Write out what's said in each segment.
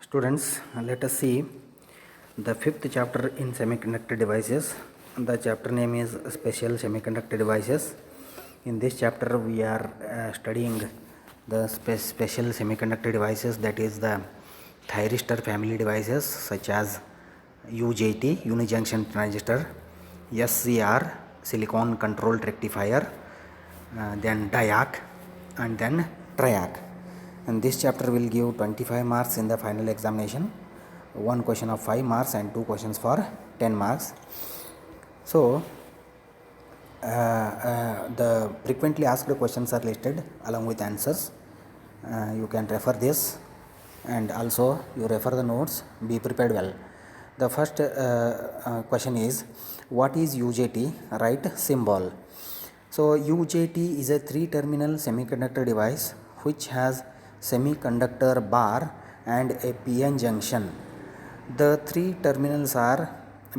Students, let us see the fifth chapter in semiconductor devices. The chapter name is Special Semiconductor Devices. In this chapter, we are studying the special semiconductor devices, that is the thyristor family devices such as UJT, unijunction transistor, SCR, silicon controlled rectifier, then diac, and then triac. And this chapter will give 25 marks in the final examination, one question of 5 marks and two questions for 10 marks. So the frequently asked questions are listed along with answers. You can refer this, and also you refer the notes. Be prepared well. The first question is, what is UJT? Write symbol. So UJT is a 3-terminal semiconductor device which has semiconductor bar and a PN junction. The three terminals are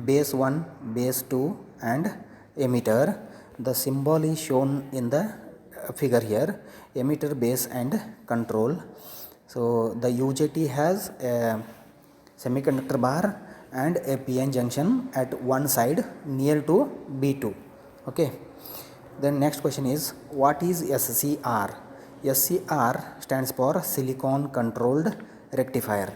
base 1, base 2 and emitter. The symbol is shown in the figure here, emitter, base and control. So the UJT has a semiconductor bar and a PN junction at one side near to B2. Okay. Then next question is, what is SCR? SCR stands for silicon controlled rectifier.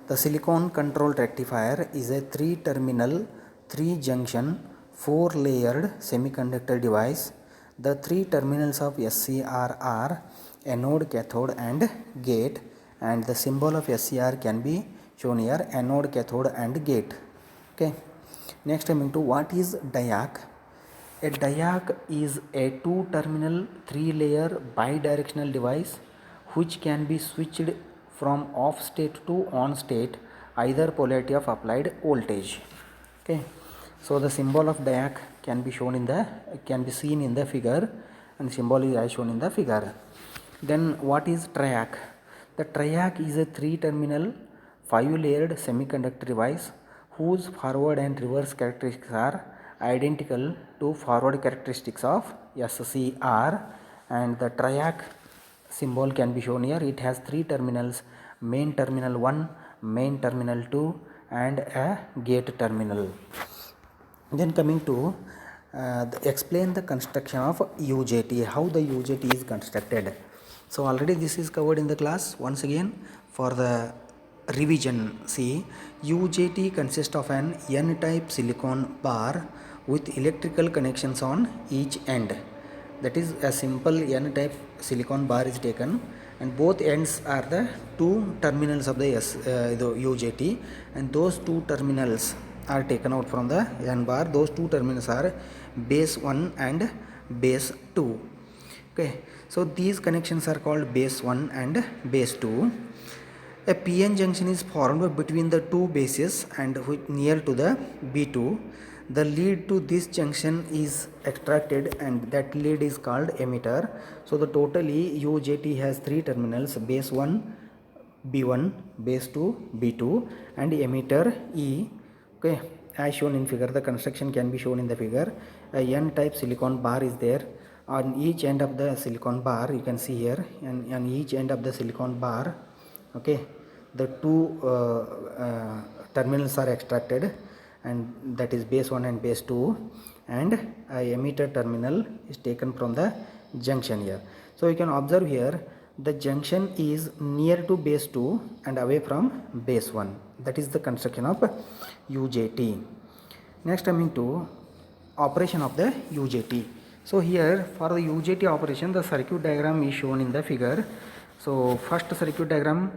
The silicon controlled rectifier is a 3-terminal, 3-junction, 4-layered semiconductor device. The 3 terminals of SCR are anode, cathode and gate, and the symbol of SCR can be shown here, anode, cathode and gate. Okay. Next coming to, what is diac? A diac is a 2-terminal, 3-layer bidirectional device which can be switched from off state to on state, either polarity of applied voltage. Okay. So the symbol of diac can be seen in the figure, and symbol is as shown in the figure. Then what is triac? The triac is a 3-terminal, 5-layered semiconductor device whose forward and reverse characteristics are identical to forward characteristics of SCR, and the triac symbol can be shown here. It has 3 terminals, main terminal 1, main terminal 2 and a gate terminal. Then coming to explain the construction of UJT, how the UJT is constructed. So already this is covered in the class. Once again for the revision, see, UJT consists of an N-type silicon bar with electrical connections on each end. That is, a simple N-type silicon bar is taken, and both ends are the 2 terminals of the UJT, and those 2 terminals are taken out from the N bar. Those 2 terminals are base 1 and base 2. Okay, so these connections are called base 1 and base 2. A PN junction is formed between the 2 bases and near to the B2. The lead to this junction is extracted, and that lead is called emitter. So the totally UJT has 3 terminals, base 1 B1, base 2 B2 and emitter E. Okay, as shown in figure, the construction can be shown in the figure. A N-type silicon bar is there. On each end of the silicon bar, you can see here, and on each end of the silicon bar, okay, the 2 terminals are extracted, and that is base 1 and base 2, and a emitter terminal is taken from the junction here. So you can observe here, the junction is near to base 2 and away from base 1. That is the construction of UJT. Next coming to operation of the UJT. So here for the UJT operation, the circuit diagram is shown in the figure. So first circuit diagram,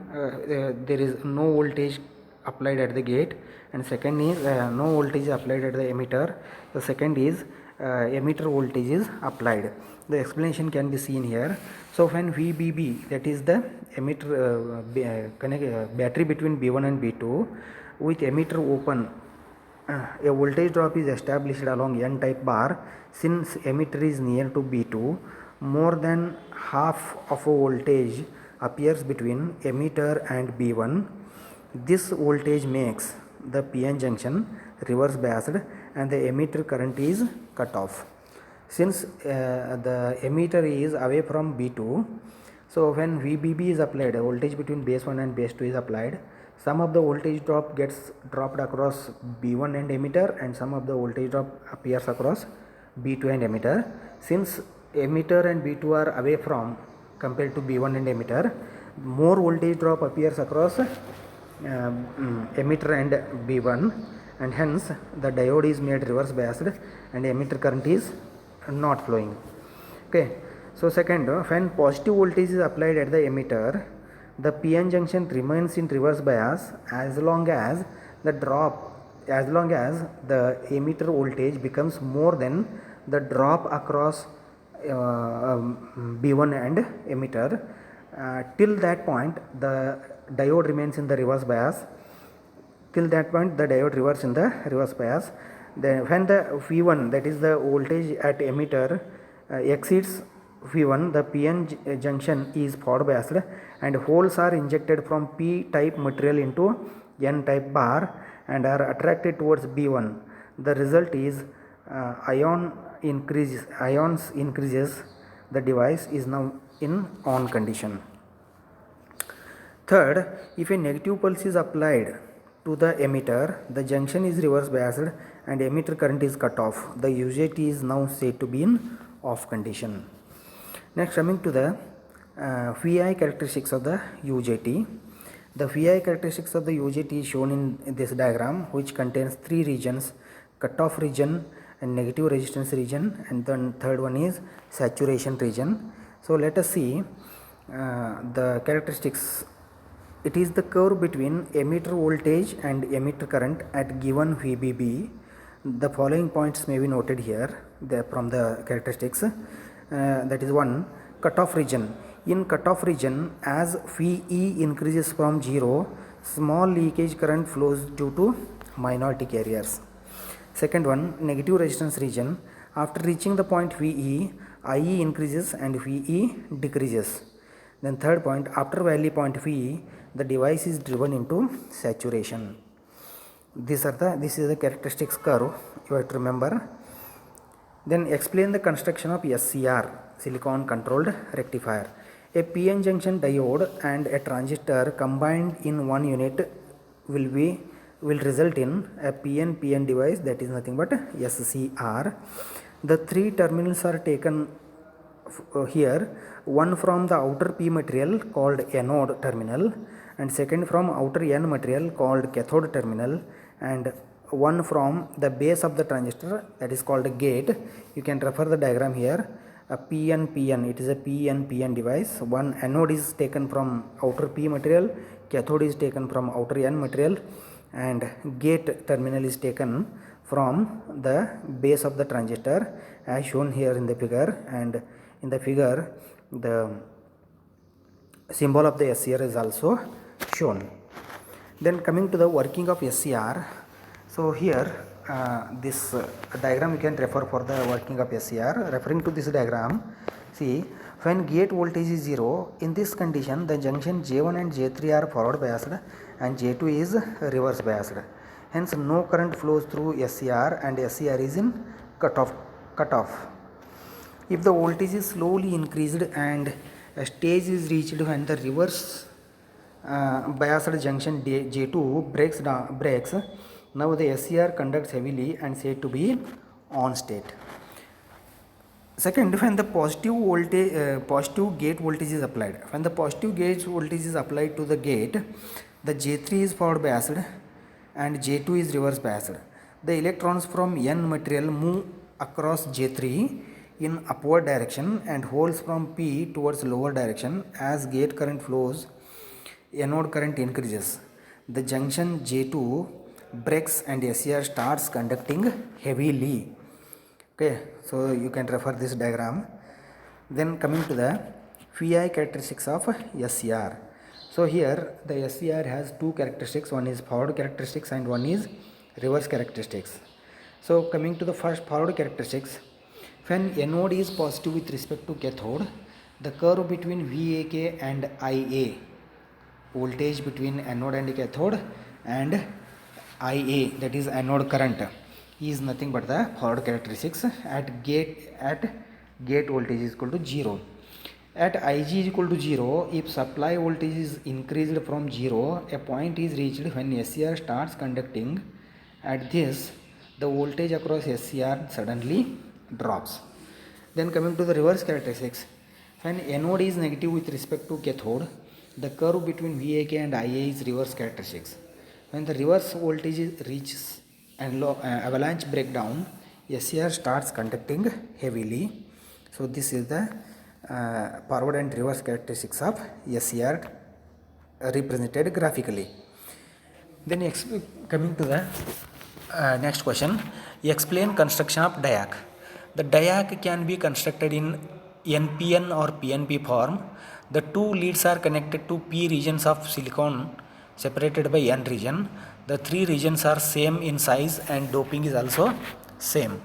there is no voltage applied at the gate, and second is no voltage applied at the emitter. The second is emitter voltage is applied. The explanation can be seen here. So when VBB, that is the emitter battery between B1 and B2, with emitter open, a voltage drop is established along N-type bar. Since emitter is near to B2, more than half of a voltage appears between emitter and B1. This voltage makes the PN junction reverse biased and the emitter current is cut off. Since the emitter is away from B2, So when VBB is applied, voltage between base 1 and base 2 is applied, some of the voltage drop gets dropped across B1 and emitter, and some of the voltage drop appears across B2 and emitter. Since emitter and B2 are away from compared to B1 and emitter, more voltage drop appears across emitter and B1, and hence the diode is made reverse biased and emitter current is not flowing. Okay. So second, when positive voltage is applied at the emitter, the PN junction remains in reverse bias as long as the emitter voltage becomes more than the drop across B1 and emitter. Till that point the diode remains in the reverse bias. Till that point the diode reverses in the reverse bias. Then when the V1, that is the voltage at emitter, exceeds V1, the PN junction is forward biased and holes are injected from P type material into N type bar and are attracted towards B1. The result is ions increases. The device is now in on condition. Third, if a negative pulse is applied to the emitter, the junction is reverse biased and emitter current is cut off. The UJT is now said to be in off condition. Next, coming to the VI characteristics of the UJT. The VI characteristics of the UJT is shown in this diagram, which contains three regions: cutoff region and negative resistance region, and then third one is saturation region. So let us see the characteristics. It is the curve between emitter voltage and emitter current at given VBB. The following points may be noted here from the characteristics. That is one, cutoff region. In cutoff region, as VE increases from 0, small leakage current flows due to minority carriers. Second one, negative resistance region. After reaching the point VE, IE increases and VE decreases. Then third point, after valley point VE, the device is driven into saturation. This is the characteristics curve you have to remember. Then explain the construction of SCR, silicon controlled rectifier. A PN junction diode and a transistor combined in one unit will result in a PN device, that is nothing but SCR. The three terminals are taken here, one from the outer P material called anode terminal, and second from outer N material called cathode terminal, and one from the base of the transistor, that is called gate. You can refer the diagram here. A PN, it is a PN device. One anode is taken from outer P material, cathode is taken from outer N material, and gate terminal is taken from the base of the transistor, as shown here in the figure. And in the figure the symbol of the SCR is also shown. Then coming to the working of SCR. So here this diagram you can refer for the working of SCR. Referring to this diagram, see, when gate voltage is 0, in this condition the junction J1 and J3 are forward biased and J2 is reverse biased. Hence no current flows through SCR and SCR is in cutoff. If the voltage is slowly increased and a stage is reached when the reverse biased junction J2 breaks, now the SCR conducts heavily and said to be on state. Second, when the positive gate voltage is applied. When the positive gate voltage is applied to the gate, the J3 is forward biased and J2 is reverse biased. The electrons from N material move across J3 in upward direction and holes from P towards lower direction. As gate current flows, anode current increases. The junction J2 breaks and SCR starts conducting heavily. Okay, so you can refer this diagram. Then coming to the VI characteristics of SCR. So here the SCR has two characteristics, one is forward characteristics and one is reverse characteristics. So coming to the first forward characteristics, when anode is positive with respect to cathode, the curve between VAK and IA, voltage between anode and cathode, and IA, that is anode current, is nothing but the forward characteristics at gate voltage is equal to 0. At Ig is equal to 0, if supply voltage is increased from 0, a point is reached when SCR starts conducting. At this, the voltage across SCR suddenly drops. Then coming to the reverse characteristics, when anode is negative with respect to cathode, the curve between VAK and IA is reverse characteristics. When the reverse voltage reaches and avalanche breakdown, SCR starts conducting heavily. So this is the forward and reverse characteristics of SCR represented graphically. Then coming to the next question, explain construction of diac. The diac can be constructed in NPN or PNP form. The two leads are connected to P regions of silicon separated by N region. The three regions are same in size and doping is also same.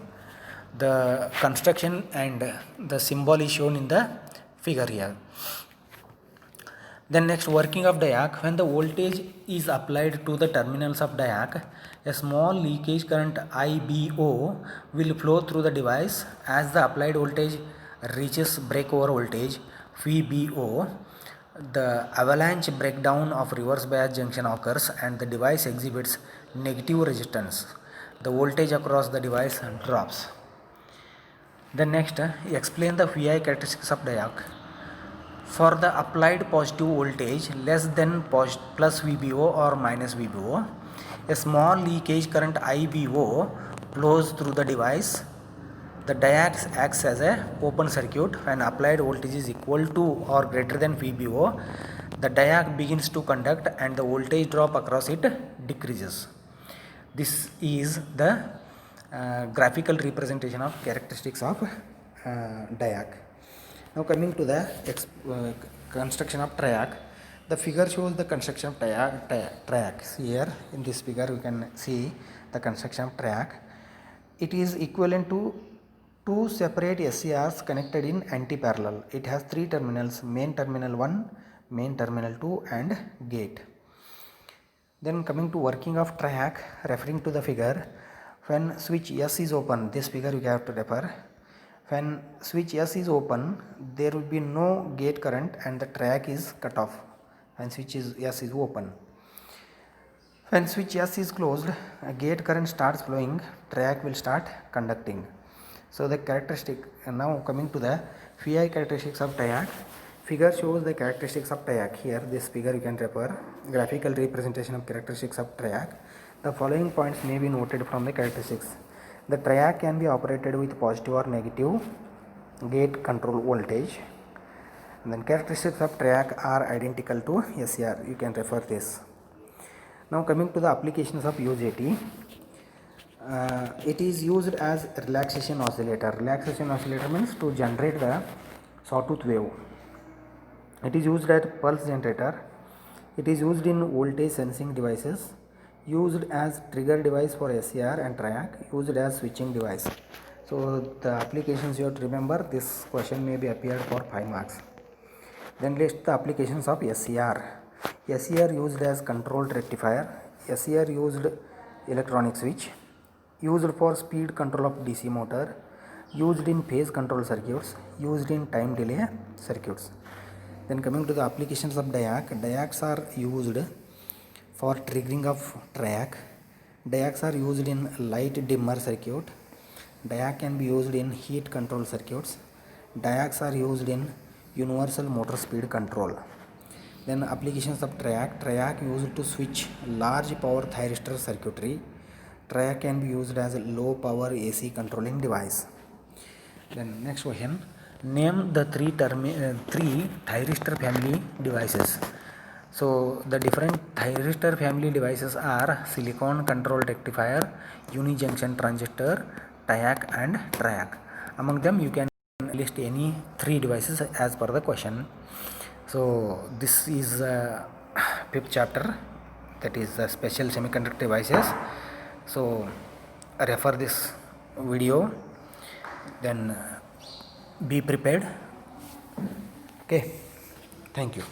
The construction and the symbol is shown in the figure here. Then next, working of diac. When the voltage is applied to the terminals of diac, a small leakage current IBO will flow through the device. As the applied voltage reaches breakover voltage VBO, the avalanche breakdown of reverse bias junction occurs and the device exhibits negative resistance. The voltage across the device drops. Then next, explain the VI characteristics of diac. For the applied positive voltage less than plus VBO or minus VBO, a small leakage current IBO flows through the device. The diac acts as a open circuit. When applied voltage is equal to or greater than VBO, the diac begins to conduct and the voltage drop across it decreases. This is the graphical representation of characteristics of diac. Now coming to the construction of triac, the figure shows the construction of triac. Here in this figure you can see the construction of triac. It is equivalent to two separate SCRs connected in anti-parallel. It has three terminals: main terminal 1, main terminal 2 and gate. Then coming to working of triac, referring to the figure, when switch S is open, this figure you have to refer. When switch S is open, there will be no gate current and the triac is cut off when switch S is open. When switch S is closed, a gate current starts flowing, triac will start conducting. So the characteristic, now coming to the VI characteristics of triac, figure shows the characteristics of triac. Here this figure you can refer, graphical representation of characteristics of triac. The following points may be noted from the characteristics. The triac can be operated with positive or negative gate control voltage. And then characteristics of triac are identical to SCR. You can refer this. Now coming to the applications of UJT. It is used as relaxation oscillator. Relaxation oscillator means to generate the sawtooth wave. It is used as pulse generator. It is used in voltage sensing devices. Used as trigger device for SCR and triac, used as switching device. So the applications you have to remember, this question may be appeared for 5 marks. Then list the applications of SCR. SCR used as controlled rectifier, SCR used electronic switch, used for speed control of DC motor, used in phase control circuits, used in time delay circuits. Then coming to the applications of diac, diacs are used for triggering of triac. Diacs are used in light dimmer circuit. Diac can be used in heat control circuits. Diacs are used in universal motor speed control. Then applications of triac. Triac used to switch large power thyristor circuitry. Triac can be used as a low power AC controlling device. Then next question. Name the three thyristor family devices. So the different thyristor family devices are silicon control rectifier, unijunction transistor, diac and triac. Among them you can list any three devices as per the question. So this is fifth chapter, that is special semiconductor devices. So refer this video, then be prepared. Okay, thank you.